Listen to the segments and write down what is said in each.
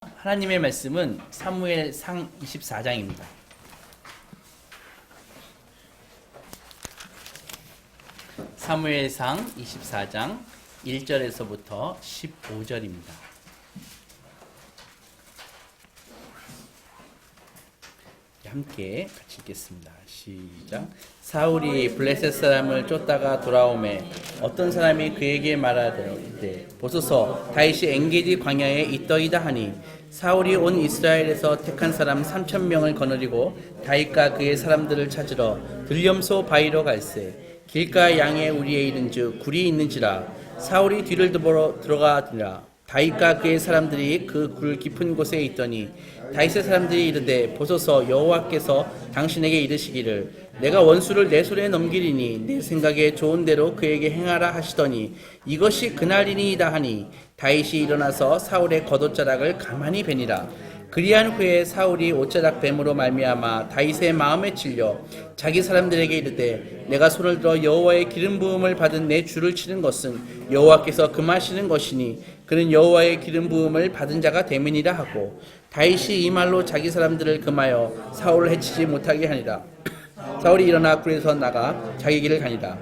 하나님의 말씀은 사무엘상 24장입니다. 사무엘상 24장 1절에서부터 15절입니다. 함께 같이 읽겠습니다. 시작. 사울이 블레셋 사람을 쫓다가 돌아오매 어떤 사람이 그에게 말하되 보소서 다윗이 엔게디 광야에 있더이다 하니 사울이 온 이스라엘에서 택한 사람 3,000명을 거느리고 다윗과 그의 사람들을 찾으러 들염소 바위로 갈새 길가 양의 우리에 이른즉 굴이 있는지라 사울이 뒤를 들어가니라 다윗과 그의 사람들이 그 굴 깊은 곳에 있더니 다윗의 사람들이 이르되 보소서 여호와께서 당신에게 이르시기를 내가 원수를 내 손에 넘기리니 내 생각에 좋은 대로 그에게 행하라 하시더니 이것이 그날이니이다 하니 다윗이 일어나서 사울의 겉옷자락을 가만히 베니라. 그리한 후에 사울이 옷자락 뱀으로 말미암아 다윗의 마음에 찔려 자기 사람들에게 이르되 내가 손을 들어 여호와의 기름 부음을 받은 내 주를 치는 것은 여호와께서 금하시는 것이니 그는 여호와의 기름 부음을 받은 자가 됨이니라 하고 다윗이 이 말로 자기 사람들을 금하여 사울을 해치지 못하게 하니라. 사울이 일어나 굴에서 나가 자기 길을 가니라.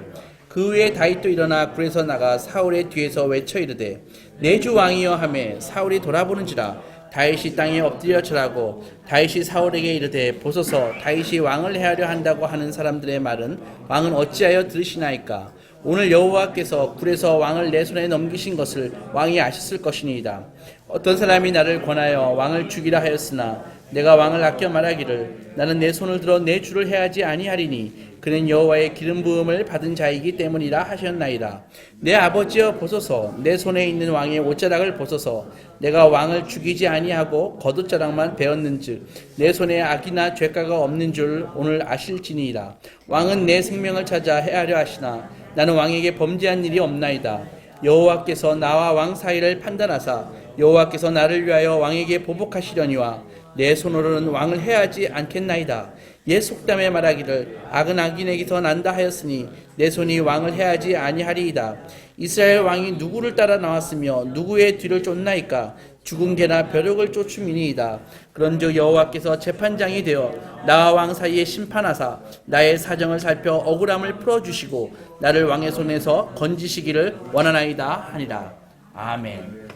그 후에 다윗도 일어나 굴에서 나가 사울의 뒤에서 외쳐 이르되 내 주 왕이여 하매 사울이 돌아보는지라 다윗이 땅에 엎드려 절하고 다윗이 사울에게 이르되 보소서 다윗이 왕을 해하려 한다고 하는 사람들의 말은 왕은 어찌하여 들으시나이까. 오늘 여호와께서 굴에서 왕을 내 손에 넘기신 것을 왕이 아셨을 것이니이다. 어떤 사람이 나를 권하여 왕을 죽이라 하였으나 내가 왕을 아껴 말하기를 나는 내 손을 들어 내 주를 해하지 아니하리니 그는 여호와의 기름 부음을 받은 자이기 때문이라 하셨나이다. 내 아버지여 보소서 내 손에 있는 왕의 옷자락을 보소서 내가 왕을 죽이지 아니하고 겉옷자락만 베었는즉 내 손에 악이나 죄가가 없는 줄 오늘 아실지니이다. 왕은 내 생명을 찾아 해하려 하시나 나는 왕에게 범죄한 일이 없나이다. 여호와께서 나와 왕 사이를 판단하사 여호와께서 나를 위하여 왕에게 보복하시려니와 내 손으로는 왕을 해하지 않겠나이다. 옛 속담에 말하기를 악은 악인에게서 난다 하였으니 내 손이 왕을 해하지 아니하리이다. 이스라엘 왕이 누구를 따라 나왔으며 누구의 뒤를 쫓나이까. 죽은 개나 벼룩을 쫓음이니이다. 그런즉 여호와께서 재판장이 되어 나와 왕 사이에 심판하사 나의 사정을 살펴 억울함을 풀어주시고 나를 왕의 손에서 건지시기를 원하나이다 하니라. 아멘.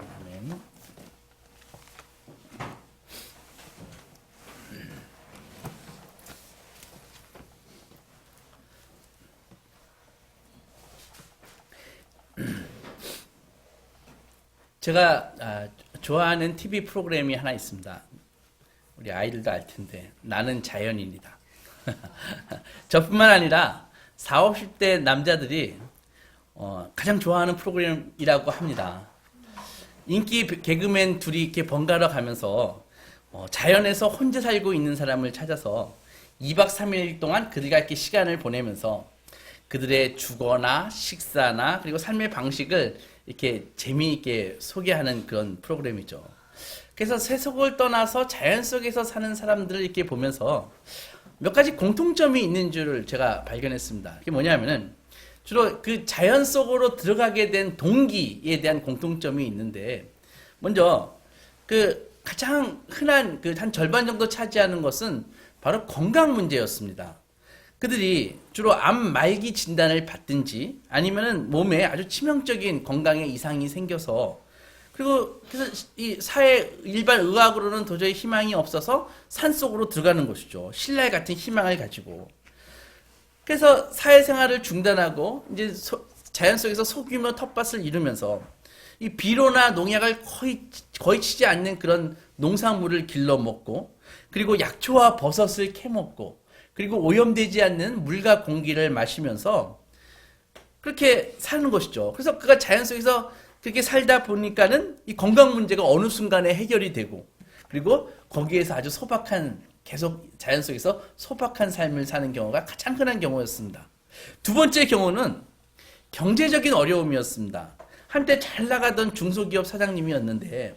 제가 좋아하는 TV 프로그램이 하나 있습니다. 우리 아이들도 알 텐데 나는 자연인이다. 저뿐만 아니라 40, 50대 남자들이 가장 좋아하는 프로그램이라고 합니다. 인기 개그맨 둘이 이렇게 번갈아 가면서 자연에서 혼자 살고 있는 사람을 찾아서 2박 3일 동안 그들과 이렇게 시간을 보내면서 그들의 주거나 식사나 그리고 삶의 방식을 이렇게 재미있게 소개하는 그런 프로그램이죠. 그래서 세속을 떠나서 자연 속에서 사는 사람들을 이렇게 보면서 몇 가지 공통점이 있는 줄을 제가 발견했습니다. 그게 뭐냐면은 주로 그 자연 속으로 들어가게 된 동기에 대한 공통점이 있는데 먼저 그 가장 흔한 그 한 절반 정도 차지하는 것은 바로 건강 문제였습니다. 그들이 주로 암 말기 진단을 받든지 아니면은 몸에 아주 치명적인 건강에 이상이 생겨서 그리고 그래서 이 사회 일반 의학으로는 도저히 희망이 없어서 산속으로 들어가는 것이죠. 신랄 같은 희망을 가지고. 그래서 사회생활을 중단하고 이제 자연 속에서 소규모 텃밭을 이루면서 이 비료나 농약을 거의 치지 않는 그런 농산물을 길러 먹고 그리고 약초와 버섯을 캐 먹고 그리고 오염되지 않는 물과 공기를 마시면서 그렇게 사는 것이죠. 그래서 그가 자연 속에서 그렇게 살다 보니까는 이 건강 문제가 어느 순간에 해결이 되고 그리고 거기에서 아주 소박한 계속 자연 속에서 소박한 삶을 사는 경우가 가장 흔한 경우였습니다. 두 번째 경우는 경제적인 어려움이었습니다. 한때 잘 나가던 중소기업 사장님이었는데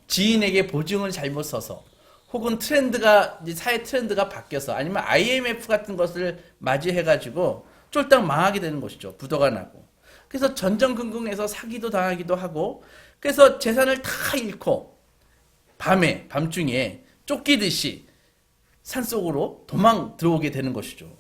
지인에게 보증을 잘못 써서 혹은 트렌드가 이제 사회 트렌드가 바뀌어서 아니면 IMF 같은 것을 맞이해가지고 쫄딱 망하게 되는 것이죠. 부도가 나고. 그래서 전전긍긍해서 사기도 당하기도 하고 그래서 재산을 다 잃고 밤중에 쫓기듯이 산속으로 도망 들어오게 되는 것이죠.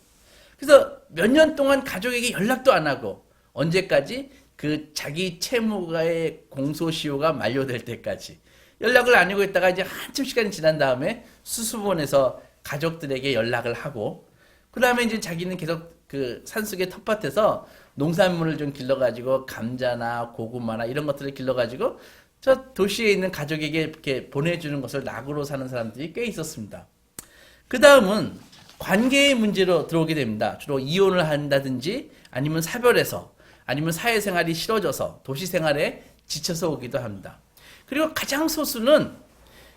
그래서 몇 년 동안 가족에게 연락도 안 하고 언제까지 그 자기 채무가의 공소시효가 만료될 때까지 연락을 안 하고 있다가 이제 한참 시간이 지난 다음에 수습원에서 가족들에게 연락을 하고 그 다음에 이제 자기는 계속 그 산속의 텃밭에서 농산물을 좀 길러가지고 감자나 고구마나 이런 것들을 길러가지고 저 도시에 있는 가족에게 이렇게 보내주는 것을 낙으로 사는 사람들이 꽤 있었습니다. 그 다음은 관계의 문제로 들어오게 됩니다. 주로 이혼을 한다든지 아니면 사별해서 아니면 사회생활이 싫어져서 도시생활에 지쳐서 오기도 합니다. 그리고 가장 소수는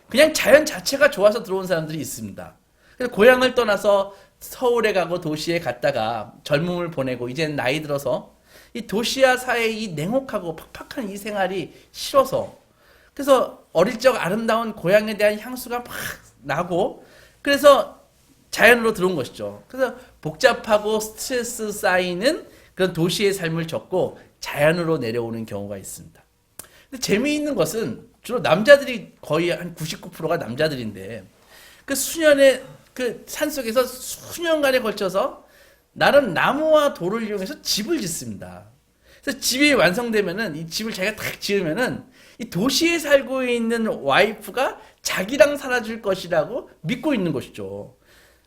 그냥 자연 자체가 좋아서 들어온 사람들이 있습니다. 그래서 고향을 떠나서 서울에 가고 도시에 갔다가 젊음을 보내고 이제는 나이 들어서 이 도시와 사회의 이 냉혹하고 팍팍한 이 생활이 싫어서 그래서 어릴 적 아름다운 고향에 대한 향수가 막 나고 그래서 자연으로 들어온 것이죠. 그래서 복잡하고 스트레스 쌓이는 그런 도시의 삶을 접고 자연으로 내려오는 경우가 있습니다. 근데 재미있는 것은 주로 남자들이 거의 한 99%가 남자들인데 그 수년의 그 산속에서 수년간에 걸쳐서 나름 나무와 돌을 이용해서 집을 짓습니다. 그래서 집이 완성되면은 이 집을 자기가 딱 지으면은 이 도시에 살고 있는 와이프가 자기랑 살아줄 것이라고 믿고 있는 것이죠.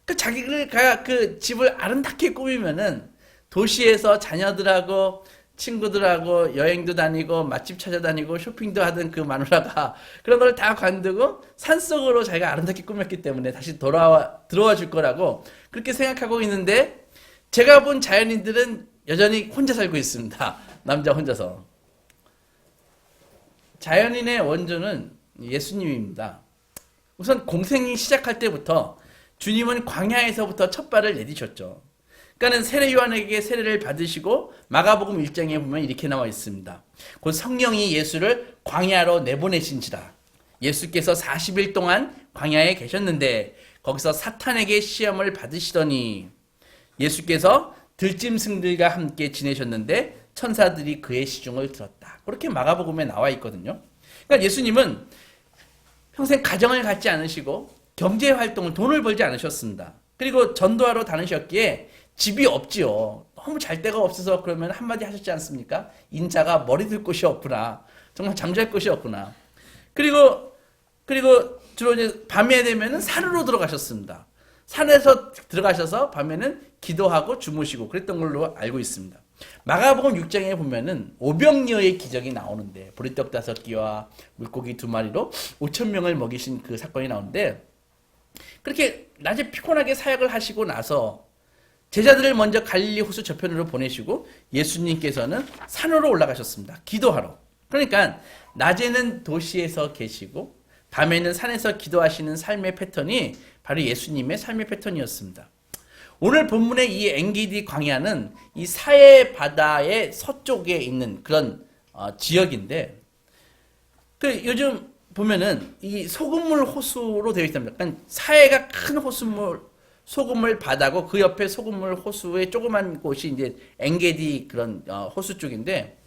그 자기가 그 집을 아름답게 꾸미면은 도시에서 자녀들하고 친구들하고 여행도 다니고 맛집 찾아다니고 쇼핑도 하던 그 마누라가 그런 걸 다 관두고 산속으로 자기가 아름답게 꾸몄기 때문에 다시 들어와 줄 거라고 그렇게 생각하고 있는데 제가 본 자연인들은 여전히 혼자 살고 있습니다. 남자 혼자서. 자연인의 원조는 예수님입니다. 우선 공생이 시작할 때부터 주님은 광야에서부터 첫 발을 내디셨죠. 그러니까는 세례 요한에게 세례를 받으시고 마가복음 1장에 보면 이렇게 나와 있습니다. 곧 성령이 예수를 광야로 내보내신지라. 예수께서 40일 동안 광야에 계셨는데 거기서 사탄에게 시험을 받으시더니 예수께서 들짐승들과 함께 지내셨는데 천사들이 그의 시중을 들었다. 그렇게 마가복음에 나와 있거든요. 그러니까 예수님은 평생 가정을 갖지 않으시고 경제활동을 돈을 벌지 않으셨습니다. 그리고 전도하러 다니셨기에 집이 없지요. 너무 잘 데가 없어서 그러면 한마디 하셨지 않습니까? 인자가 머리 들 곳이 없구나. 정말 잠잘 곳이 없구나. 그리고 주로 이제 밤에 되면은 산으로 들어가셨습니다. 산에서 들어가셔서 밤에는 기도하고 주무시고 그랬던 걸로 알고 있습니다. 마가복음 6장에 보면은 오병이어의 기적이 나오는데 보리떡 5개와 물고기 2마리로 5,000명을 먹이신 그 사건이 나오는데 그렇게 낮에 피곤하게 사역을 하시고 나서 제자들을 먼저 갈릴리 호수 저편으로 보내시고 예수님께서는 산으로 올라가셨습니다. 기도하러. 그러니까 낮에는 도시에서 계시고 밤에는 산에서 기도하시는 삶의 패턴이 바로 예수님의 삶의 패턴이었습니다. 오늘 본문의 이 엔게디 광야는 이 사해 바다의 서쪽에 있는 그런 지역인데 그 요즘 보면은 이 소금물 호수로 되어 있습니다. 그러니까 사해가 큰 소금물 바다고 그 옆에 소금물 호수의 조그만 곳이 이제 엔게디 그런 호수 쪽인데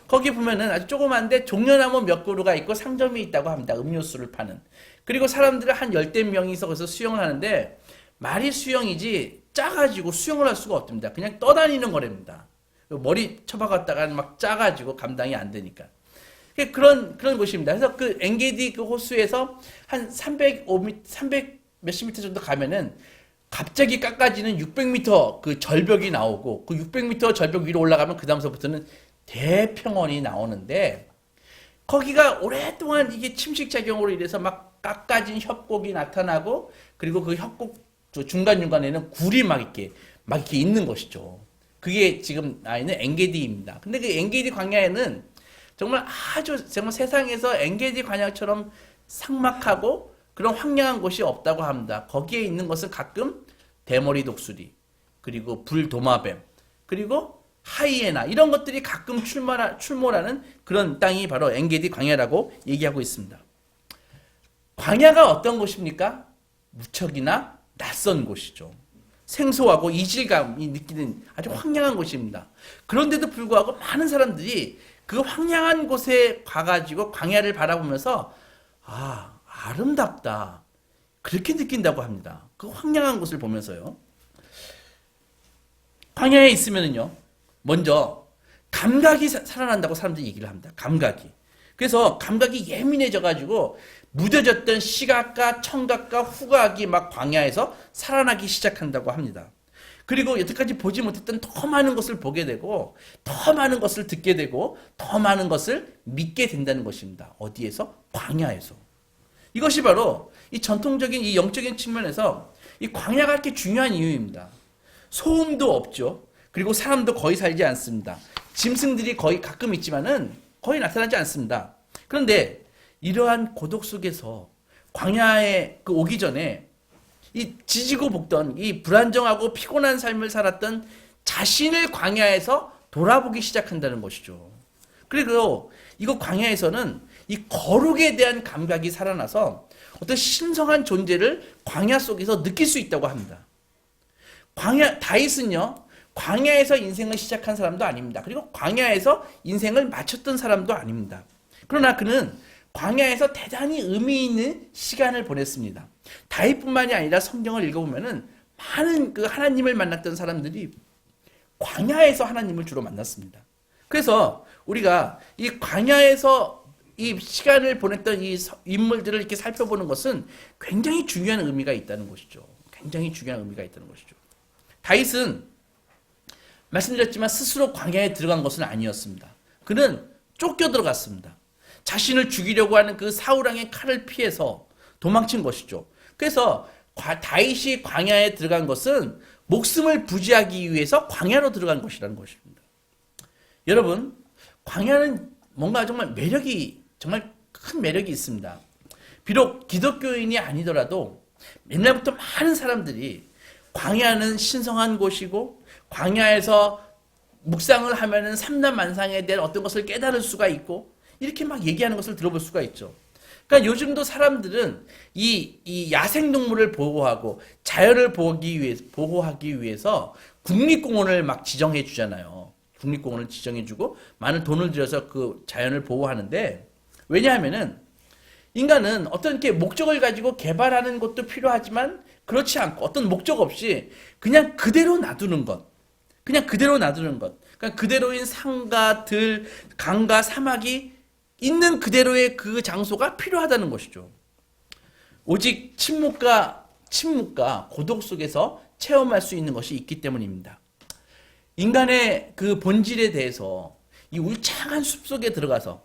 거기 보면은 아주 조그만데 종려나무 몇 그루가 있고 상점이 있다고 합니다. 음료수를 파는. 그리고 사람들은 한 10대 명이서 거기서 수영을 하는데 말이 수영이지 짜가지고 수영을 할 수가 없습니다. 그냥 떠다니는 거랍니다. 머리 쳐박았다가 막 짜가지고 감당이 안 되니까. 그런 곳입니다. 그래서 그 엔게디 그 호수에서 한 300 몇십 미터 정도 가면은 갑자기 깎아지는 600m 그 절벽이 나오고 그 600m 절벽 위로 올라가면 그 다음서부터는 대평원이 나오는데 거기가 오랫동안 이게 침식작용으로 인해서 막 깎아진 협곡이 나타나고 그리고 그 협곡 중간중간에는 굴이 막 이렇게 있는 것이죠. 그게 지금 있는 엔게디입니다. 근데 그 엔게디 광야에는 정말 세상에서 엔게디 광야처럼 삭막하고 그런 황량한 곳이 없다고 합니다. 거기에 있는 것은 가끔 대머리 독수리, 그리고 불도마뱀, 그리고 하이에나 이런 것들이 가끔 출몰하는 그런 땅이 바로 엔게디 광야라고 얘기하고 있습니다. 광야가 어떤 곳입니까? 무척이나 낯선 곳이죠. 생소하고 이질감이 느끼는 아주 황량한 곳입니다. 그런데도 불구하고 많은 사람들이 그 황량한 곳에 가가지고 광야를 바라보면서 아름답다. 그렇게 느낀다고 합니다. 그 황량한 곳을 보면서요. 광야에 있으면은요, 먼저 감각이 살아난다고 사람들이 얘기를 합니다. 감각이. 그래서 감각이 예민해져가지고 무뎌졌던 시각과 청각과 후각이 막 광야에서 살아나기 시작한다고 합니다. 그리고 여태까지 보지 못했던 더 많은 것을 보게 되고 더 많은 것을 듣게 되고 더 많은 것을 믿게 된다는 것입니다. 어디에서? 광야에서. 이것이 바로 이 전통적인 이 영적인 측면에서 이 광야가 이렇게 중요한 이유입니다. 소음도 없죠. 그리고 사람도 거의 살지 않습니다. 짐승들이 거의 가끔 있지만은 거의 나타나지 않습니다. 그런데 이러한 고독 속에서 광야에 오기 전에 이 지지고 볶던 이 불안정하고 피곤한 삶을 살았던 자신을 광야에서 돌아보기 시작한다는 것이죠. 그리고 이거 광야에서는 이 거룩에 대한 감각이 살아나서 어떤 신성한 존재를 광야 속에서 느낄 수 있다고 합니다. 다윗은요, 광야에서 인생을 시작한 사람도 아닙니다. 그리고 광야에서 인생을 마쳤던 사람도 아닙니다. 그러나 그는 광야에서 대단히 의미 있는 시간을 보냈습니다. 다윗뿐만이 아니라 성경을 읽어보면은 많은 그 하나님을 만났던 사람들이 광야에서 하나님을 주로 만났습니다. 그래서 우리가 이 광야에서 이 시간을 보냈던 이 인물들을 이렇게 살펴보는 것은 굉장히 중요한 의미가 있다는 것이죠. 굉장히 중요한 의미가 있다는 것이죠. 다윗은 말씀드렸지만 스스로 광야에 들어간 것은 아니었습니다. 그는 쫓겨 들어갔습니다. 자신을 죽이려고 하는 그 사울왕의 칼을 피해서 도망친 것이죠. 그래서 다윗이 광야에 들어간 것은 목숨을 부지하기 위해서 광야로 들어간 것이라는 것입니다. 여러분, 광야는 뭔가 정말 정말 큰 매력이 있습니다. 비록 기독교인이 아니더라도 옛날부터 많은 사람들이 광야는 신성한 곳이고 광야에서 묵상을 하면은 삼라만상에 대한 어떤 것을 깨달을 수가 있고 이렇게 막 얘기하는 것을 들어볼 수가 있죠. 그러니까 요즘도 사람들은 이 야생동물을 보호하고 자연을 보호하기 위해서 국립공원을 막 지정해 주잖아요. 국립공원을 지정해 주고 많은 돈을 들여서 그 자연을 보호하는데, 왜냐하면은 인간은 어떤 이렇게 목적을 가지고 개발하는 것도 필요하지만 그렇지 않고 어떤 목적 없이 그냥 그대로 놔두는 것. 그러니까 그대로인 산과 들, 강과 사막이 있는 그대로의 그 장소가 필요하다는 것이죠. 오직 침묵과 고독 속에서 체험할 수 있는 것이 있기 때문입니다. 인간의 그 본질에 대해서 이 울창한 숲속에 들어가서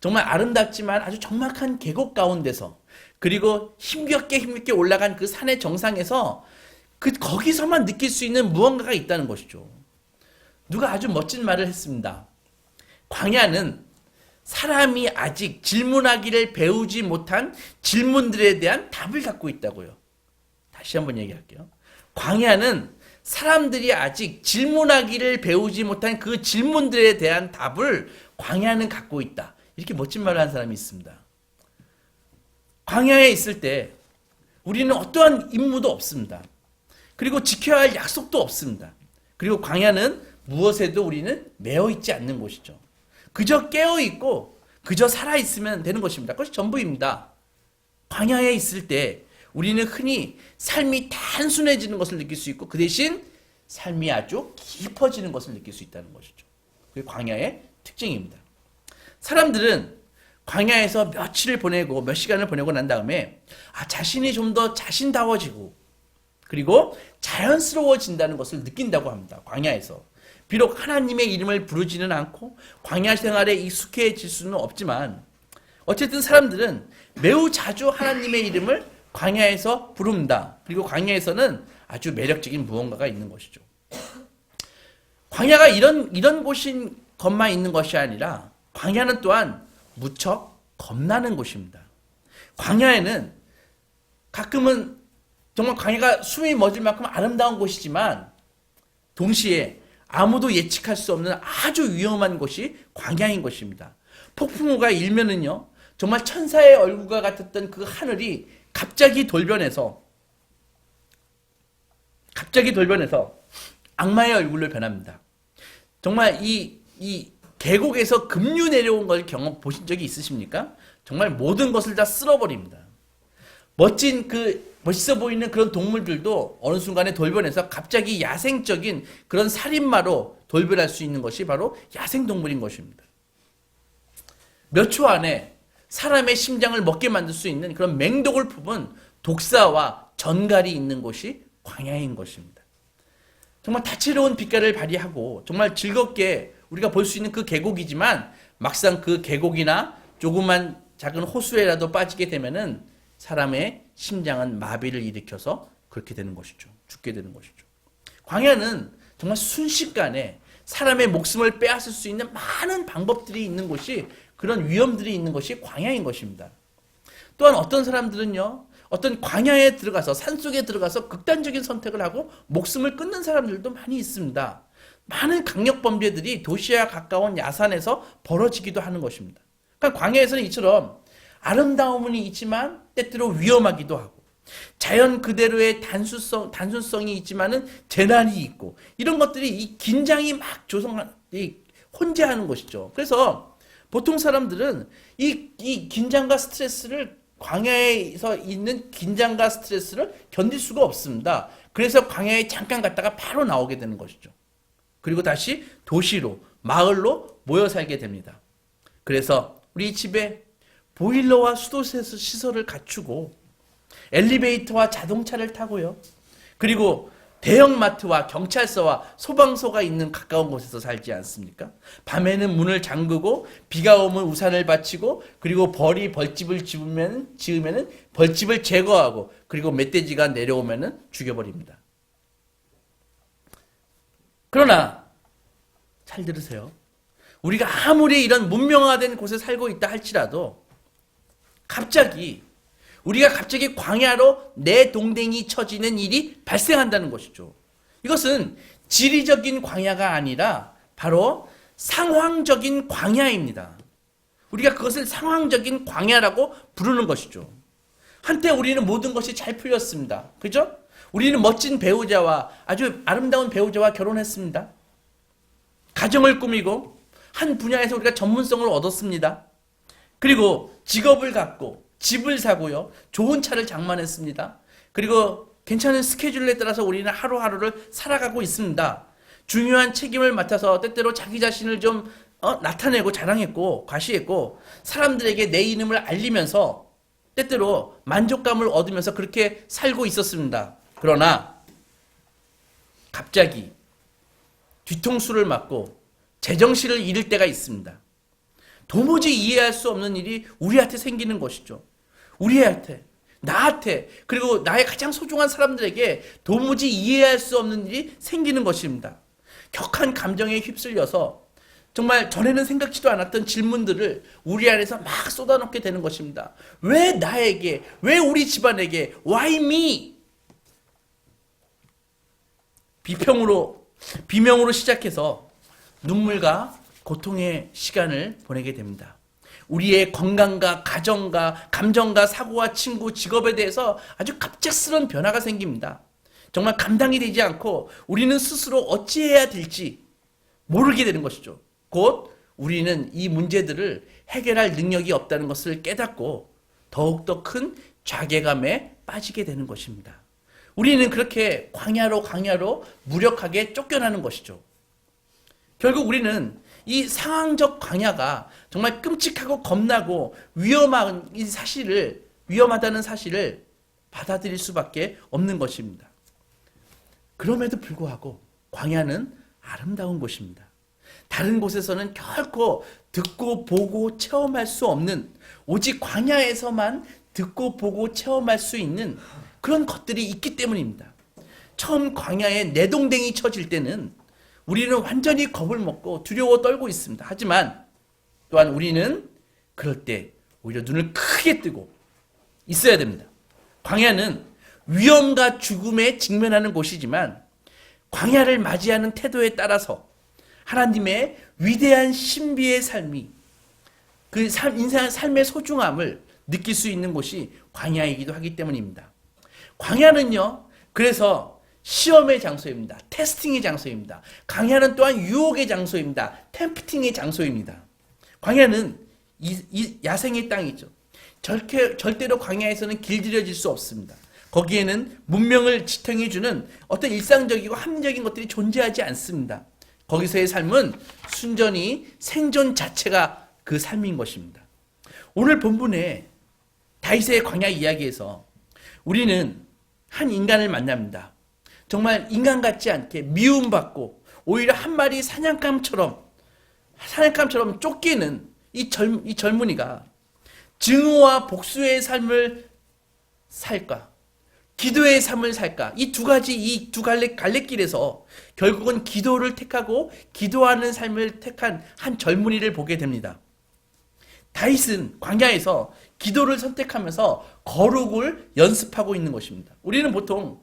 정말 아름답지만 아주 적막한 계곡 가운데서, 그리고 힘겹게 올라간 그 산의 정상에서 거기서만 느낄 수 있는 무언가가 있다는 것이죠. 누가 아주 멋진 말을 했습니다. 광야는 사람이 아직 질문하기를 배우지 못한 질문들에 대한 답을 갖고 있다고요. 다시 한번 얘기할게요. 광야는 사람들이 아직 질문하기를 배우지 못한 그 질문들에 대한 답을 광야는 갖고 있다. 이렇게 멋진 말을 한 사람이 있습니다. 광야에 있을 때 우리는 어떠한 임무도 없습니다. 그리고 지켜야 할 약속도 없습니다. 그리고 광야는 무엇에도 우리는 매여 있지 않는 곳이죠. 그저 깨어 있고 그저 살아 있으면 되는 것입니다. 그것이 전부입니다. 광야에 있을 때 우리는 흔히 삶이 단순해지는 것을 느낄 수 있고 그 대신 삶이 아주 깊어지는 것을 느낄 수 있다는 것이죠. 그게 광야의 특징입니다. 사람들은 광야에서 며칠을 보내고 몇 시간을 보내고 난 다음에 자신이 좀 더 자신다워지고 그리고 자연스러워진다는 것을 느낀다고 합니다. 광야에서. 비록 하나님의 이름을 부르지는 않고 광야 생활에 익숙해질 수는 없지만 어쨌든 사람들은 매우 자주 하나님의 이름을 광야에서 부릅니다. 그리고 광야에서는 아주 매력적인 무언가가 있는 것이죠. 광야가 이런 곳인 것만 있는 것이 아니라 광야는 또한 무척 겁나는 곳입니다. 광야에는 가끔은 정말 광야가 숨이 멎을 만큼 아름다운 곳이지만 동시에 아무도 예측할 수 없는 아주 위험한 곳이 광야인 것입니다. 폭풍우가 일면은요, 정말 천사의 얼굴과 같았던 그 하늘이 갑자기 돌변해서 악마의 얼굴로 변합니다. 정말 이 계곡에서 급류 내려온 걸 보신 적이 있으십니까? 정말 모든 것을 다 쓸어버립니다. 멋진 멋있어 보이는 그런 동물들도 어느 순간에 돌변해서 갑자기 야생적인 그런 살인마로 돌변할 수 있는 것이 바로 야생동물인 것입니다. 몇 초 안에 사람의 심장을 먹게 만들 수 있는 그런 맹독을 품은 독사와 전갈이 있는 곳이 광야인 것입니다. 정말 다채로운 빛깔을 발휘하고 정말 즐겁게 우리가 볼 수 있는 그 계곡이지만 막상 그 계곡이나 조그만 작은 호수에라도 빠지게 되면은 사람의 심장은 마비를 일으켜서 그렇게 되는 것이죠. 죽게 되는 것이죠. 광야는 정말 순식간에 사람의 목숨을 빼앗을 수 있는 많은 방법들이 있는 곳이, 그런 위험들이 있는 것이 광야인 것입니다. 또한 어떤 사람들은요, 어떤 광야에 들어가서, 산속에 들어가서 극단적인 선택을 하고 목숨을 끊는 사람들도 많이 있습니다. 많은 강력범죄들이 도시와 가까운 야산에서 벌어지기도 하는 것입니다. 그러니까 광야에서는 이처럼 아름다움은 있지만 때때로 위험하기도 하고, 자연 그대로의 단순성이 있지만은 재난이 있고, 이런 것들이 이 긴장이 막 혼재하는 것이죠. 그래서 보통 사람들은 이 긴장과 스트레스를, 광야에서 있는 긴장과 스트레스를 견딜 수가 없습니다. 그래서 광야에 잠깐 갔다가 바로 나오게 되는 것이죠. 그리고 다시 도시로, 마을로 모여 살게 됩니다. 그래서 우리 집에 보일러와 수도 시설을 갖추고 엘리베이터와 자동차를 타고요. 그리고 대형마트와 경찰서와 소방서가 있는 가까운 곳에서 살지 않습니까? 밤에는 문을 잠그고 비가 오면 우산을 받치고, 그리고 벌집을 지으면은 벌집을 제거하고, 그리고 멧돼지가 내려오면은 죽여버립니다. 그러나 잘 들으세요. 우리가 아무리 이런 문명화된 곳에 살고 있다 할지라도 우리가 갑자기 광야로 내동댕이 쳐지는 일이 발생한다는 것이죠. 이것은 지리적인 광야가 아니라 바로 상황적인 광야입니다. 우리가 그것을 상황적인 광야라고 부르는 것이죠. 한때 우리는 모든 것이 잘 풀렸습니다. 그죠? 우리는 멋진 배우자와, 아주 아름다운 배우자와 결혼했습니다. 가정을 꾸미고 한 분야에서 우리가 전문성을 얻었습니다. 그리고 직업을 갖고 집을 사고요. 좋은 차를 장만했습니다. 그리고 괜찮은 스케줄에 따라서 우리는 하루하루를 살아가고 있습니다. 중요한 책임을 맡아서 때때로 자기 자신을 좀 나타내고 자랑했고 과시했고, 사람들에게 내 이름을 알리면서 때때로 만족감을 얻으면서 그렇게 살고 있었습니다. 그러나 갑자기 뒤통수를 맞고 제정신을 잃을 때가 있습니다. 도무지 이해할 수 없는 일이 우리한테 생기는 것이죠. 우리한테, 나한테, 그리고 나의 가장 소중한 사람들에게 도무지 이해할 수 없는 일이 생기는 것입니다. 격한 감정에 휩쓸려서 정말 전에는 생각지도 않았던 질문들을 우리 안에서 막 쏟아놓게 되는 것입니다. 왜 나에게, 왜 우리 집안에게, why me? 비명으로 시작해서 눈물과 고통의 시간을 보내게 됩니다. 우리의 건강과 가정과 감정과 사고와 친구, 직업에 대해서 아주 갑작스러운 변화가 생깁니다. 정말 감당이 되지 않고 우리는 스스로 어찌해야 될지 모르게 되는 것이죠. 곧 우리는 이 문제들을 해결할 능력이 없다는 것을 깨닫고 더욱더 큰 자괴감에 빠지게 되는 것입니다. 우리는 그렇게 광야로 무력하게 쫓겨나는 것이죠. 결국 우리는 이 상황적 광야가 정말 끔찍하고 겁나고 위험하다는 사실을 받아들일 수밖에 없는 것입니다. 그럼에도 불구하고 광야는 아름다운 곳입니다. 다른 곳에서는 결코 듣고 보고 체험할 수 없는, 오직 광야에서만 듣고 보고 체험할 수 있는 그런 것들이 있기 때문입니다. 처음 광야에 내동댕이 쳐질 때는 우리는 완전히 겁을 먹고 두려워 떨고 있습니다. 하지만 또한 우리는 그럴 때 오히려 눈을 크게 뜨고 있어야 됩니다. 광야는 위험과 죽음에 직면하는 곳이지만 광야를 맞이하는 태도에 따라서 하나님의 위대한 신비의 삶이, 그 인생의 삶의 소중함을 느낄 수 있는 곳이 광야이기도 하기 때문입니다. 광야는요, 그래서 시험의 장소입니다. 테스팅의 장소입니다. 광야는 또한 유혹의 장소입니다. 템프팅의 장소입니다. 광야는 이 야생의 땅이죠. 절대로 광야에서는 길들여질 수 없습니다. 거기에는 문명을 지탱해주는 어떤 일상적이고 합리적인 것들이 존재하지 않습니다. 거기서의 삶은 순전히 생존 자체가 그 삶인 것입니다. 오늘 본문의 다윗의 광야 이야기에서 우리는 한 인간을 만납니다. 정말 인간 같지 않게 미움받고 오히려 한 마리 사냥감처럼 쫓기는 이 젊은이가 증오와 복수의 삶을 살까? 기도의 삶을 살까? 이 두 갈래길에서 결국은 기도를 택하고 기도하는 삶을 택한 한 젊은이를 보게 됩니다. 다윗은 광야에서 기도를 선택하면서 거룩을 연습하고 있는 것입니다. 우리는 보통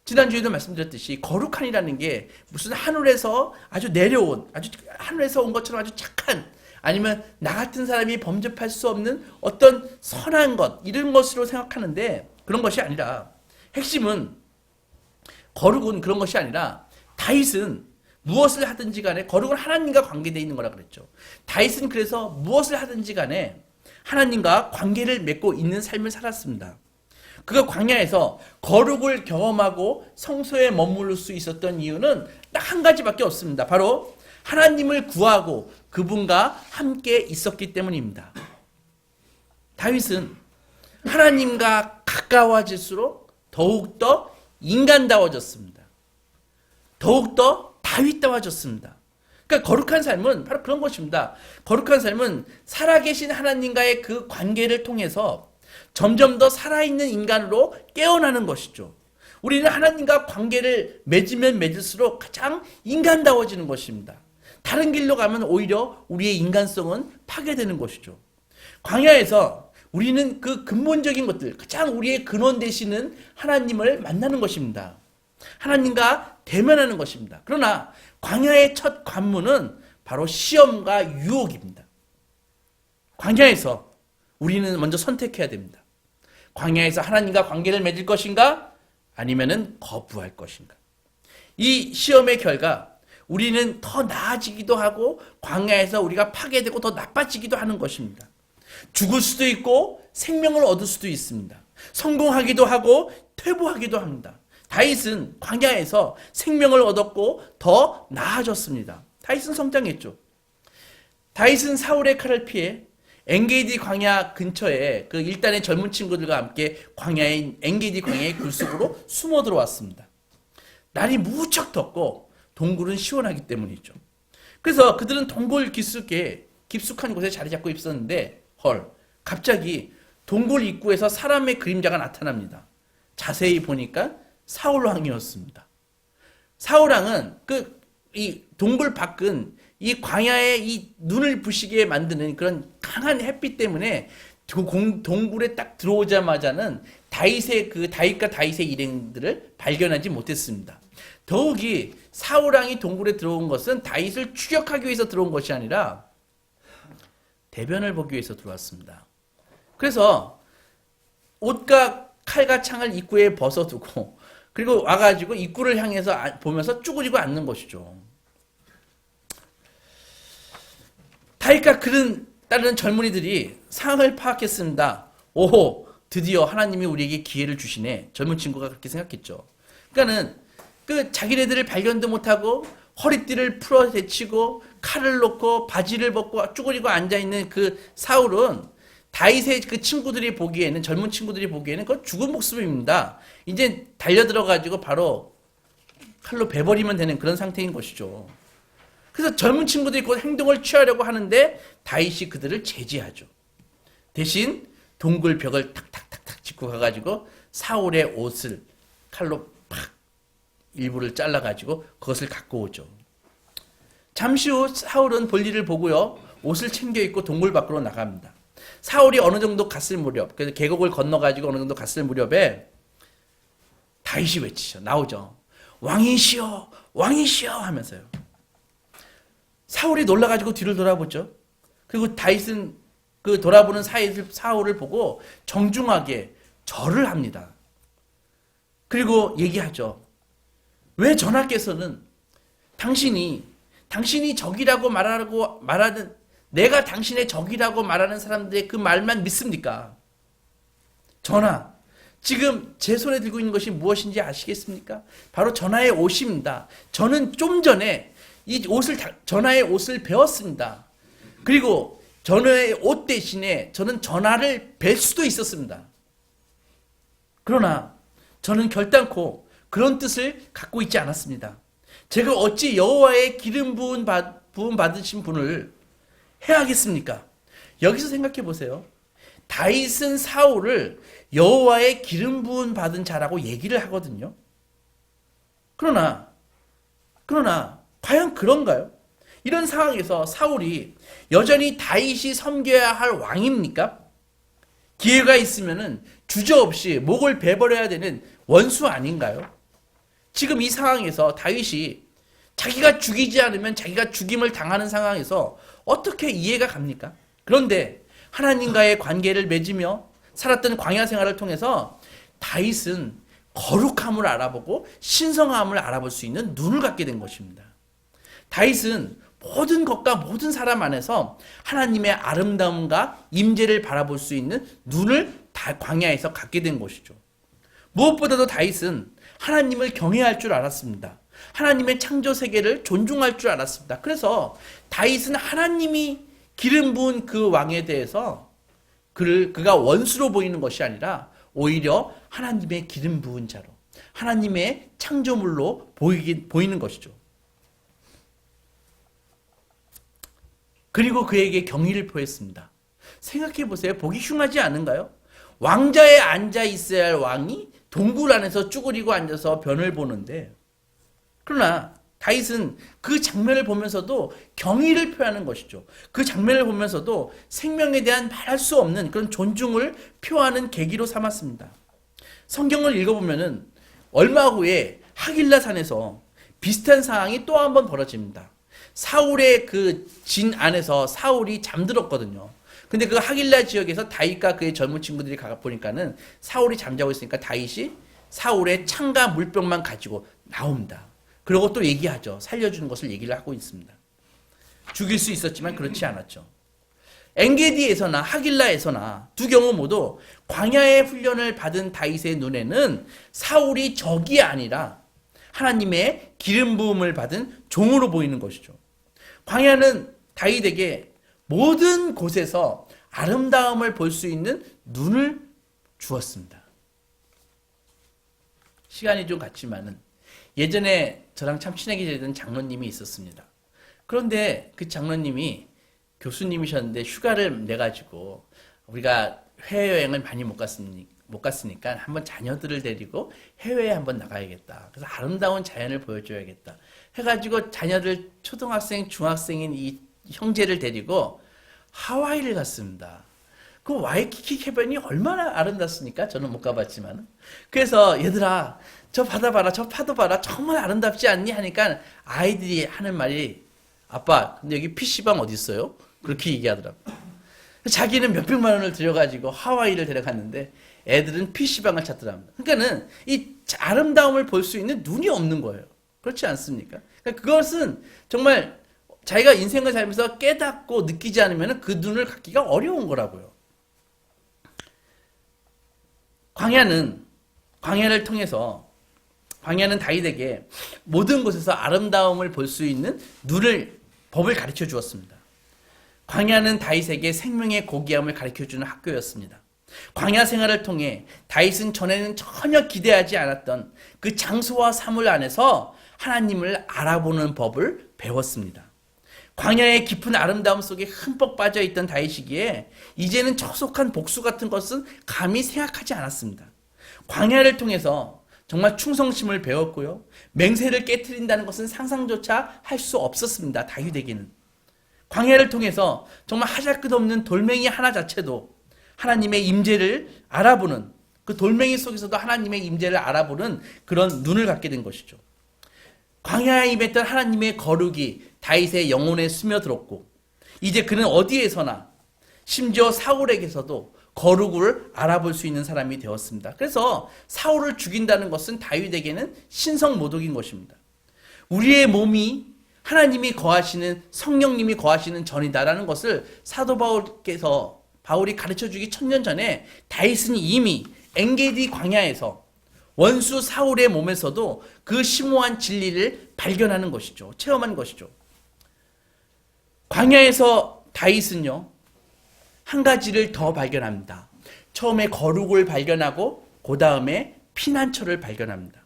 지난주에도 말씀드렸듯이 거룩한이라는 게 무슨 하늘에서 아주 내려온, 아주 하늘에서 온 것처럼 아주 착한, 아니면 나 같은 사람이 범접할 수 없는 어떤 선한 것, 이런 것으로 생각하는데 그런 것이 아니라, 핵심은 거룩은 그런 것이 아니라 다윗은 무엇을 하든지 간에 거룩은 하나님과 관계되어 있는 거라 그랬죠. 다윗은 그래서 무엇을 하든지 간에 하나님과 관계를 맺고 있는 삶을 살았습니다. 그가 광야에서 거룩을 경험하고 성소에 머무를 수 있었던 이유는 딱 한 가지밖에 없습니다. 바로 하나님을 구하고 그분과 함께 있었기 때문입니다. 다윗은 하나님과 가까워질수록 더욱더 인간다워졌습니다. 더욱더 다윗다워졌습니다. 그러니까 거룩한 삶은 바로 그런 것입니다. 거룩한 삶은 살아계신 하나님과의 그 관계를 통해서 점점 더 살아있는 인간으로 깨어나는 것이죠. 우리는 하나님과 관계를 맺으면 맺을수록 가장 인간다워지는 것입니다. 다른 길로 가면 오히려 우리의 인간성은 파괴되는 것이죠. 광야에서 우리는 그 근본적인 것들, 가장 우리의 근원 되시는 하나님을 만나는 것입니다. 하나님과 대면하는 것입니다. 그러나 광야의 첫 관문은 바로 시험과 유혹입니다. 광야에서 우리는 먼저 선택해야 됩니다. 광야에서 하나님과 관계를 맺을 것인가? 아니면은 거부할 것인가? 이 시험의 결과 우리는 더 나아지기도 하고 광야에서 우리가 파괴되고 더 나빠지기도 하는 것입니다. 죽을 수도 있고 생명을 얻을 수도 있습니다. 성공하기도 하고 퇴보하기도 합니다. 다윗은 광야에서 생명을 얻었고 더 나아졌습니다. 다윗은 성장했죠. 다윗은 사울의 칼을 피해 엔게디 광야 근처에 그 일단의 젊은 친구들과 함께 엔게디 광야의 굴속으로 숨어 들어왔습니다. 날이 무척 덥고 동굴은 시원하기 때문이죠. 그래서 그들은 동굴 깊숙한 곳에 자리 잡고 있었는데 갑자기 동굴 입구에서 사람의 그림자가 나타납니다. 자세히 보니까 사울왕이었습니다. 사울왕은 이 동굴 밖은 이 광야에 이 눈을 부시게 만드는 그런 강한 햇빛 때문에 동굴에 딱 들어오자마자는 다윗과 다윗의 일행들을 발견하지 못했습니다. 더욱이 사울왕이 동굴에 들어온 것은 다윗을 추격하기 위해서 들어온 것이 아니라 대변을 보기 위해서 들어왔습니다. 그래서 옷과 칼과 창을 입구에 벗어두고 그리고 와가지고 입구를 향해서 보면서 쭈그리고 앉는 것이죠. 다윗과 따르는 젊은이들이 상황을 파악했습니다. 오호, 드디어 하나님이 우리에게 기회를 주시네. 젊은 친구가 그렇게 생각했죠. 그러니까는 자기네들을 발견도 못하고 허리띠를 풀어 제치고 칼을 놓고 바지를 벗고 쭈그리고 앉아있는 그 사울은 다윗의 그 친구들이 보기에는, 젊은 친구들이 보기에는 그건 죽은 목숨입니다. 이제 달려들어가지고 바로 칼로 베버리면 되는 그런 상태인 것이죠. 그래서 젊은 친구들이 곧 행동을 취하려고 하는데 다윗이 그들을 제지하죠. 대신 동굴 벽을 탁탁탁탁 짚고 가가지고 사울의 옷을 칼로 팍 일부를 잘라가지고 그것을 갖고 오죠. 잠시 후 사울은 볼일을 보고요, 옷을 챙겨 입고 동굴 밖으로 나갑니다. 사울이 어느 정도 갔을 무렵, 그래서 계곡을 건너가지고 어느 정도 갔을 무렵에 다윗이 나오죠. 왕이시여, 왕이시여 하면서요. 사울이 놀라가지고 뒤를 돌아보죠. 그리고 다윗은 그 돌아보는 사울을 보고 정중하게 절을 합니다. 그리고 얘기하죠. 왜 전하께서는 당신이 적이라고 말하는 내가 당신의 적이라고 말하는 사람들의 그 말만 믿습니까? 전하, 지금 제 손에 들고 있는 것이 무엇인지 아시겠습니까? 바로 전하의 옷입니다. 저는 좀 전에 전하의 옷을 배웠습니다. 그리고 전하의 옷 대신에 저는 전하를 뵐 수도 있었습니다. 그러나 저는 결단코 그런 뜻을 갖고 있지 않았습니다. 제가 어찌 여호와의 기름 부음 받으신 분을 해야겠습니까? 여기서 생각해 보세요. 다윗은 사울을 여호와의 기름 부음 받은 자라고 얘기를 하거든요. 그러나 과연 그런가요? 이런 상황에서 사울이 여전히 다윗이 섬겨야 할 왕입니까? 기회가 있으면은 주저없이 목을 베버려야 되는 원수 아닌가요? 지금 이 상황에서 다윗이 자기가 죽이지 않으면 자기가 죽임을 당하는 상황에서 어떻게 이해가 갑니까? 그런데 하나님과의 관계를 맺으며 살았던 광야 생활을 통해서 다윗은 거룩함을 알아보고 신성함을 알아볼 수 있는 눈을 갖게 된 것입니다. 다윗은 모든 것과 모든 사람 안에서 하나님의 아름다움과 임재를 바라볼 수 있는 눈을 광야에서 갖게 된 것이죠. 무엇보다도 다윗은 하나님을 경외할 줄 알았습니다. 하나님의 창조 세계를 존중할 줄 알았습니다. 그래서 다윗은 하나님이 기름 부은 그 왕에 대해서 그가 원수로 보이는 것이 아니라 오히려 하나님의 기름 부은 자로, 하나님의 창조물로 보이는 것이죠. 그리고 그에게 경의를 표했습니다. 생각해 보세요. 보기 흉하지 않은가요? 왕자에 앉아 있어야 할 왕이 동굴 안에서 쭈그리고 앉아서 변을 보는데, 그러나 다윗은 그 장면을 보면서도 경의를 표하는 것이죠. 그 장면을 보면서도 생명에 대한 말할 수 없는 그런 존중을 표하는 계기로 삼았습니다. 성경을 읽어보면은 얼마 후에 하길라 산에서 비슷한 상황이 또 한 번 벌어집니다. 사울의 그 진 안에서 사울이 잠들었거든요. 근데 그 하길라 지역에서 다윗과 그의 젊은 친구들이 가가 보니까는 사울이 잠자고 있으니까 다윗이 사울의 창과 물병만 가지고 나옵니다. 그리고 또 얘기하죠. 살려주는 것을 얘기를 하고 있습니다. 죽일 수 있었지만 그렇지 않았죠. 엔게디에서나 하길라에서나 두 경우 모두 광야의 훈련을 받은 다윗의 눈에는 사울이 적이 아니라 하나님의 기름 부음을 받은 종으로 보이는 것이죠. 광야는 다윗에게 모든 곳에서 아름다움을 볼 수 있는 눈을 주었습니다. 시간이 좀 갔지만은 예전에 저랑 참 친하게 지내던 장로님이 있었습니다. 그런데 그 장로님이 교수님이셨는데 휴가를 내가지고 우리가 해외여행을 많이 못 갔으니까 한번 자녀들을 데리고 해외에 한번 나가야겠다. 그래서 아름다운 자연을 보여줘야겠다. 해가지고 자녀들 초등학생, 중학생인 이 형제를 데리고 하와이를 갔습니다. 그 와이키키 해변이 얼마나 아름답습니까? 저는 못 가봤지만. 그래서 얘들아, 저 바다 봐라, 저 파도 봐라, 정말 아름답지 않니? 하니까 아이들이 하는 말이, 아빠, 근데 여기 PC방 어디 있어요? 그렇게 얘기하더라고. 자기는 몇백만 원을 들여가지고 하와이를 데려갔는데 애들은 PC방을 찾더랍니다. 그러니까는 이 아름다움을 볼 수 있는 눈이 없는 거예요. 그렇지 않습니까? 그러니까 그것은 정말 자기가 인생을 살면서 깨닫고 느끼지 않으면 그 눈을 갖기가 어려운 거라고요. 광야를 통해서 광야는 다윗에게 모든 곳에서 아름다움을 볼 수 있는 법을 가르쳐 주었습니다. 광야는 다윗에게 생명의 고귀함을 가르쳐 주는 학교였습니다. 광야 생활을 통해 다윗은 전에는 전혀 기대하지 않았던 그 장소와 사물 안에서 하나님을 알아보는 법을 배웠습니다. 광야의 깊은 아름다움 속에 흠뻑 빠져있던 다윗이기에 이제는 처속한 복수 같은 것은 감히 생각하지 않았습니다. 광야를 통해서 정말 충성심을 배웠고요. 맹세를 깨트린다는 것은 상상조차 할 수 없었습니다. 다윗에게는. 광야를 통해서 정말 하잘것없는 돌멩이 하나 자체도 하나님의 임재를 알아보는, 그 돌멩이 속에서도 하나님의 임재를 알아보는 그런 눈을 갖게 된 것이죠. 광야에 임했던 하나님의 거룩이 다윗의 영혼에 스며들었고 이제 그는 어디에서나 심지어 사울에게서도 거룩을 알아볼 수 있는 사람이 되었습니다. 그래서 사울을 죽인다는 것은 다윗에게는 신성모독인 것입니다. 우리의 몸이 하나님이 거하시는, 성령님이 거하시는 전이다라는 것을 사도 바울이 가르쳐 주기 1000년 전에 다윗은 이미 엔게디 광야에서 원수 사울의 몸에서도 그 심오한 진리를 발견하는 것이죠. 체험한 것이죠. 광야에서 다윗은요, 한 가지를 더 발견합니다. 처음에 거룩을 발견하고 그 다음에 피난처를 발견합니다.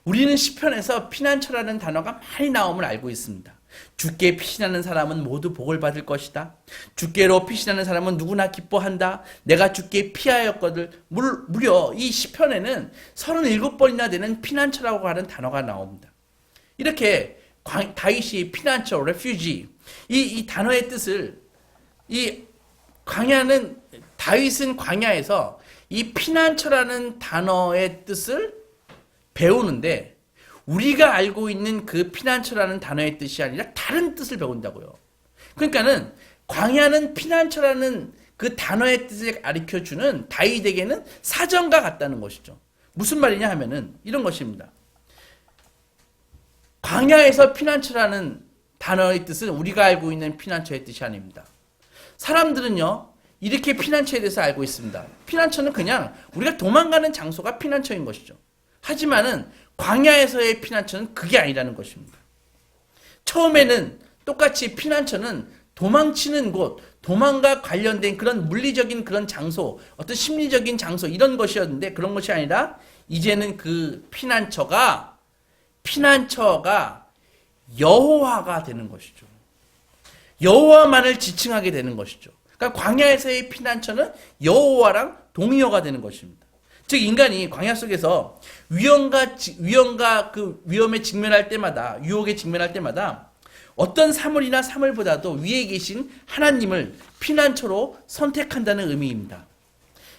우리는 시편에서 피난처라는 단어가 많이 나옴을 알고 있습니다. 주께 피신하는 사람은 모두 복을 받을 것이다. 주께로 피신하는 사람은 누구나 기뻐한다. 내가 주께 피하였거든. 무려 이 시편에는 37번이나 되는 피난처라고 하는 단어가 나옵니다. 이렇게 다윗이 피난처, refugee, 이 단어의 뜻을, 다윗은 광야에서 이 피난처라는 단어의 뜻을 배우는데, 우리가 알고 있는 그 피난처라는 단어의 뜻이 아니라 다른 뜻을 배운다고요. 그러니까는 광야는 피난처라는 그 단어의 뜻을 가르쳐주는 다윗에게는 사전과 같다는 것이죠. 무슨 말이냐 하면은 이런 것입니다. 광야에서 피난처라는 단어의 뜻은 우리가 알고 있는 피난처의 뜻이 아닙니다. 사람들은요, 이렇게 피난처에 대해서 알고 있습니다. 피난처는 그냥 우리가 도망가는 장소가 피난처인 것이죠. 하지만은 광야에서의 피난처는 그게 아니라는 것입니다. 처음에는 똑같이 피난처는 도망치는 곳, 도망과 관련된 그런 물리적인 그런 장소, 어떤 심리적인 장소, 이런 것이었는데, 그런 것이 아니라 이제는 그 피난처가 여호와가 되는 것이죠. 여호와만을 지칭하게 되는 것이죠. 그러니까 광야에서의 피난처는 여호와랑 동의어가 되는 것입니다. 즉, 인간이 광야 속에서 위험과 그 위험에 직면할 때마다, 유혹에 직면할 때마다 어떤 사물이나 사물보다도 위에 계신 하나님을 피난처로 선택한다는 의미입니다.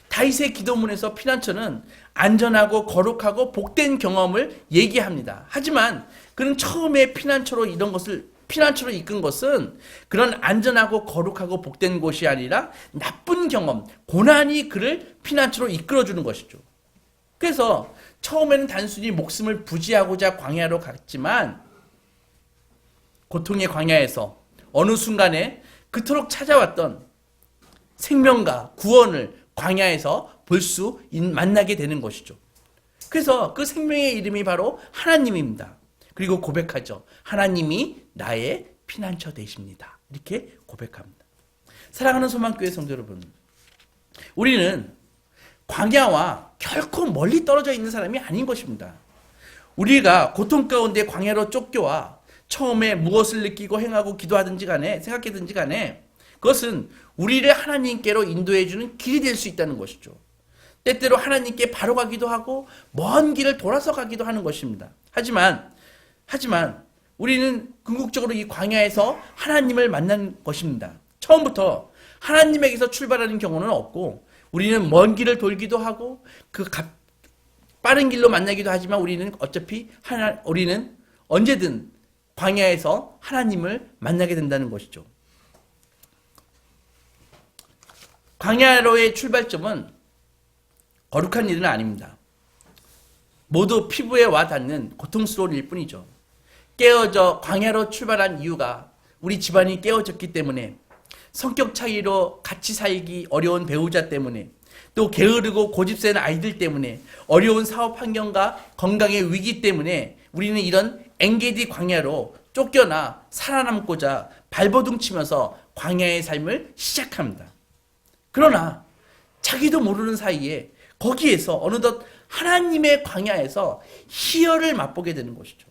다윗의 기도문에서 피난처는 안전하고 거룩하고 복된 경험을 얘기합니다. 하지만 그는 처음에 피난처로 이끈 것은 그런 안전하고 거룩하고 복된 곳이 아니라 나쁜 경험, 고난이 그를 피난처로 이끌어주는 것이죠. 그래서 처음에는 단순히 목숨을 부지하고자 광야로 갔지만, 고통의 광야에서 어느 순간에 그토록 찾아왔던 생명과 구원을 광야에서 만나게 되는 것이죠. 그래서 그 생명의 이름이 바로 하나님입니다. 그리고 고백하죠. 하나님이 나의 피난처 되십니다. 이렇게 고백합니다. 사랑하는 소망교회 성도 여러분, 우리는 광야와 결코 멀리 떨어져 있는 사람이 아닌 것입니다. 우리가 고통 가운데 광야로 쫓겨와 처음에 무엇을 느끼고 행하고 기도하든지 간에, 생각하든지 간에, 그것은 우리를 하나님께로 인도해주는 길이 될 수 있다는 것이죠. 때때로 하나님께 바로 가기도 하고 먼 길을 돌아서 가기도 하는 것입니다. 하지만 우리는 궁극적으로 이 광야에서 하나님을 만난 것입니다. 처음부터 하나님에게서 출발하는 경우는 없고, 우리는 먼 길을 돌기도 하고 빠른 길로 만나기도 하지만, 우리는 언제든 광야에서 하나님을 만나게 된다는 것이죠. 광야로의 출발점은 거룩한 일은 아닙니다. 모두 피부에 와 닿는 고통스러운 일뿐이죠. 광야로 출발한 이유가 우리 집안이 깨어졌기 때문에, 성격 차이로 같이 살기 어려운 배우자 때문에, 또 게으르고 고집센 아이들 때문에, 어려운 사업 환경과 건강의 위기 때문에 우리는 이런 엔게디 광야로 쫓겨나 살아남고자 발버둥 치면서 광야의 삶을 시작합니다. 그러나 자기도 모르는 사이에 거기에서 어느덧 하나님의 광야에서 희열을 맛보게 되는 것이죠.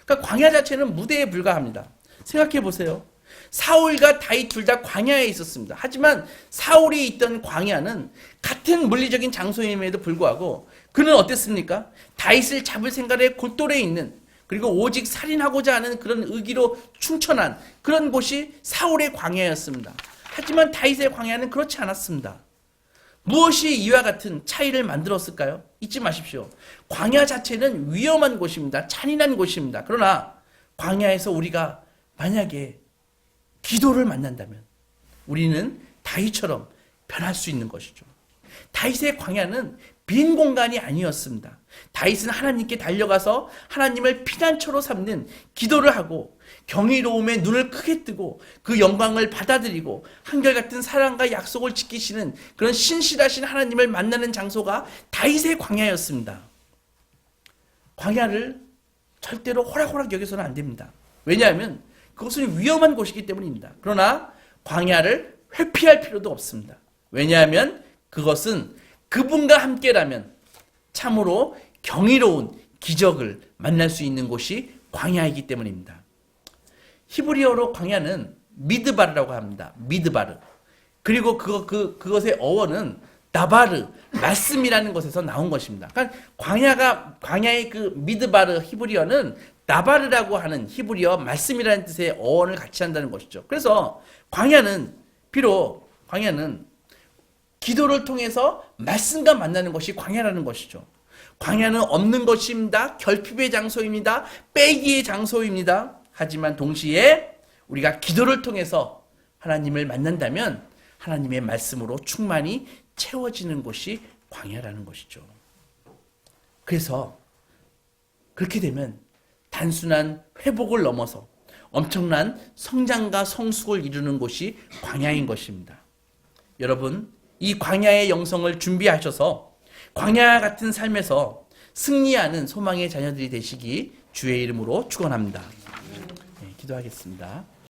그러니까 광야 자체는 무대에 불과합니다. 생각해 보세요. 사울과 다윗 둘 다 광야에 있었습니다. 하지만 사울이 있던 광야는 같은 물리적인 장소임에도 불구하고 그는 어땠습니까? 다윗을 잡을 생각에 골똘해 있는, 그리고 오직 살인하고자 하는 그런 의기로 충천한 그런 곳이 사울의 광야였습니다. 하지만 다윗의 광야는 그렇지 않았습니다. 무엇이 이와 같은 차이를 만들었을까요? 잊지 마십시오. 광야 자체는 위험한 곳입니다. 잔인한 곳입니다. 그러나 광야에서 우리가 만약에 기도를 만난다면 우리는 다윗처럼 변할 수 있는 것이죠. 다윗의 광야는 빈 공간이 아니었습니다. 다윗은 하나님께 달려가서 하나님을 피난처로 삼는 기도를 하고 경이로움에 눈을 크게 뜨고 그 영광을 받아들이고 한결같은 사랑과 약속을 지키시는 그런 신실하신 하나님을 만나는 장소가 다윗의 광야였습니다. 광야를 절대로 호락호락 여겨서는 안 됩니다. 왜냐하면 그것은 위험한 곳이기 때문입니다. 그러나 광야를 회피할 필요도 없습니다. 왜냐하면 그것은 그분과 함께라면 참으로 경이로운 기적을 만날 수 있는 곳이 광야이기 때문입니다. 히브리어로 광야는 미드바르라고 합니다. 미드바르. 그리고 그것의 어원은 나바르, 말씀이라는 것에서 나온 것입니다. 그러니까 광야의 그 미드바르 히브리어는 나바르라고 하는 히브리어 말씀이라는 뜻의 어원을 같이 한다는 것이죠. 그래서 비록 광야는 기도를 통해서 말씀과 만나는 것이 광야라는 것이죠. 광야는 없는 것입니다. 결핍의 장소입니다. 빼기의 장소입니다. 하지만 동시에 우리가 기도를 통해서 하나님을 만난다면 하나님의 말씀으로 충만히 채워지는 곳이 광야라는 것이죠. 그래서 그렇게 되면 단순한 회복을 넘어서 엄청난 성장과 성숙을 이루는 곳이 광야인 것입니다. 여러분, 이 광야의 영성을 준비하셔서 광야 같은 삶에서 승리하는 소망의 자녀들이 되시기 주의 이름으로 축원합니다. 네, 기도하겠습니다.